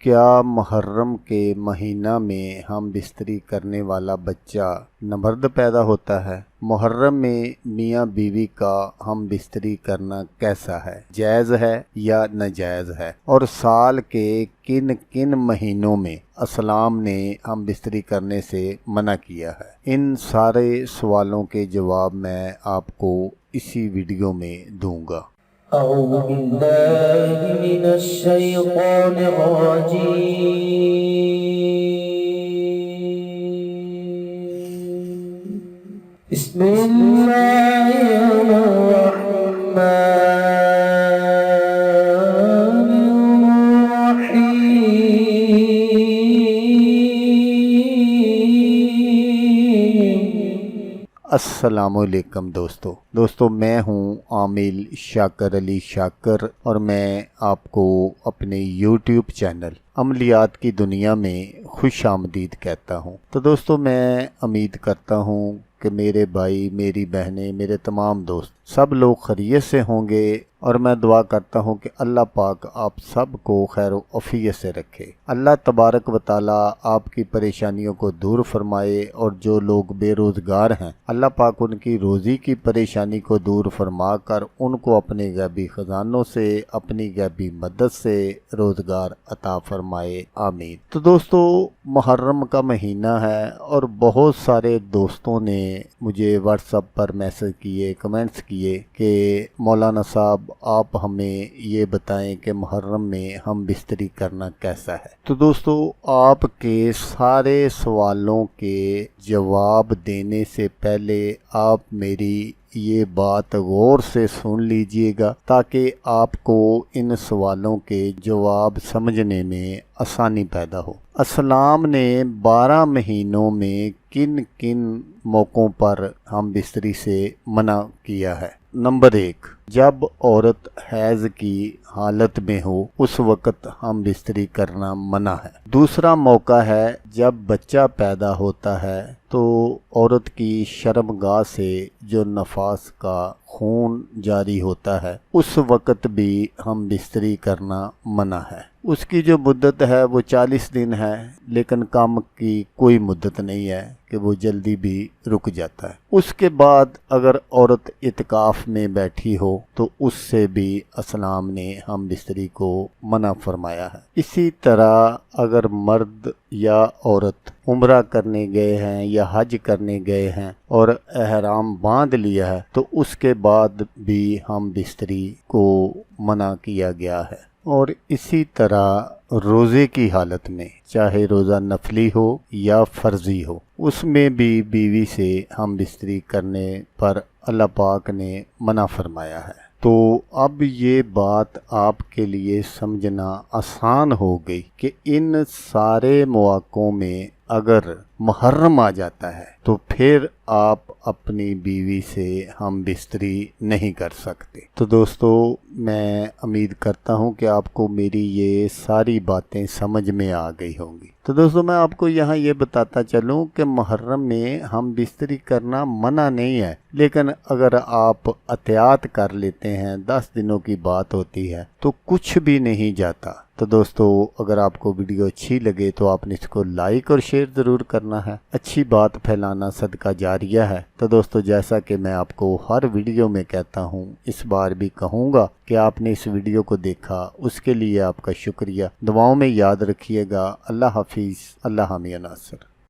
کیا محرم کے مہینہ میں ہم بستری کرنے والا بچہ نامرد پیدا ہوتا ہے؟ محرم میں میاں بیوی کا ہم بستری کرنا کیسا ہے؟ جائز ہے یا ناجائز ہے؟ اور سال کے کن کن مہینوں میں اسلام نے ہم بستری کرنے سے منع کیا ہے؟ ان سارے سوالوں کے جواب میں آپ کو اسی ویڈیو میں دوں گا۔ أعوذ بالله من الشيطان الرجيم بسم الله الرحمن الرحيم۔ السلام علیکم دوستو میں ہوں عامل شاکر علی شاکر، اور میں آپ کو اپنے یوٹیوب چینل عملیات کی دنیا میں خوش آمدید کہتا ہوں۔ تو دوستو میں امید کرتا ہوں کہ میرے بھائی، میری بہنیں، میرے تمام دوست سب لوگ خیریت سے ہوں گے، اور میں دعا کرتا ہوں کہ اللہ پاک آپ سب کو خیر و عافیت سے رکھے۔ اللہ تبارک و تعالی آپ کی پریشانیوں کو دور فرمائے، اور جو لوگ بے روزگار ہیں اللہ پاک ان کی روزی کی پریشانی کو دور فرما کر ان کو اپنے غیبی خزانوں سے، اپنی غیبی مدد سے روزگار عطا فرمائے، آمین۔ تو دوستو محرم کا مہینہ ہے، اور بہت سارے دوستوں نے مجھے واٹس ایپ پر میسج کیے، کمنٹس کیے کہ مولانا صاحب آپ ہمیں یہ بتائیں کہ محرم میں ہم بستری کرنا کیسا ہے۔ تو دوستو آپ کے سارے سوالوں کے جواب دینے سے پہلے آپ میری یہ بات غور سے سن لیجئے گا، تاکہ آپ کو ان سوالوں کے جواب سمجھنے میں آسانی پیدا ہو۔ اسلام نے 12 مہینوں میں کن کن موقعوں پر ہم بستری سے منع کیا ہے؟ نمبر 1، جب عورت حیض کی حالت میں ہو اس وقت ہم بستری کرنا منع ہے۔ دوسرا موقع ہے جب بچہ پیدا ہوتا ہے تو عورت کی شرمگاہ سے جو نفاس کا خون جاری ہوتا ہے اس وقت بھی ہم بستری کرنا منع ہے۔ اس کی جو مدت ہے وہ 40 دن ہے، لیکن کم کی کوئی مدت نہیں ہے کہ وہ جلدی بھی رک جاتا ہے۔ اس کے بعد اگر عورت اعتکاف میں بیٹھی ہو تو اس سے بھی اسلام نے ہم بستری کو منع فرمایا ہے۔ اسی طرح اگر مرد یا عورت عمرہ کرنے گئے ہیں یا حج کرنے گئے ہیں اور احرام باندھ لیا ہے تو اس کے بعد بھی ہم بستری کو منع کیا گیا ہے۔ اور اسی طرح روزے کی حالت میں، چاہے روزہ نفلی ہو یا فرضی ہو، اس میں بھی بیوی سے ہم بستری کرنے پر اللہ پاک نے منع فرمایا ہے۔ تو اب یہ بات آپ کے لیے سمجھنا آسان ہو گئی کہ ان سارے مواقعوں میں اگر محرم آ جاتا ہے تو پھر آپ اپنی بیوی سے ہم بستری نہیں کر سکتے۔ تو دوستو میں امید کرتا ہوں کہ آپ کو میری یہ ساری باتیں سمجھ میں آ گئی ہوں گی۔ تو دوستو میں آپ کو یہاں یہ بتاتا چلوں کہ محرم میں ہم بستری کرنا منع نہیں ہے، لیکن اگر آپ احتیاط کر لیتے ہیں، 10 دنوں کی بات ہوتی ہے تو کچھ بھی نہیں جاتا۔ تو دوستو اگر آپ کو ویڈیو اچھی لگے تو آپ نے اس کو لائک اور شیئر ضرور کرنا ہے۔ اچھی بات پھیلانا صدقہ جاریہ ہے۔ تو دوستو جیسا کہ میں آپ کو ہر ویڈیو میں کہتا ہوں، اس بار بھی کہوں گا کہ آپ نے اس ویڈیو کو دیکھا، اس کے لیے آپ کا شکریہ۔ دعاؤں میں یاد رکھیے گا۔ اللہ حافظ، اللہ حامی ناصر۔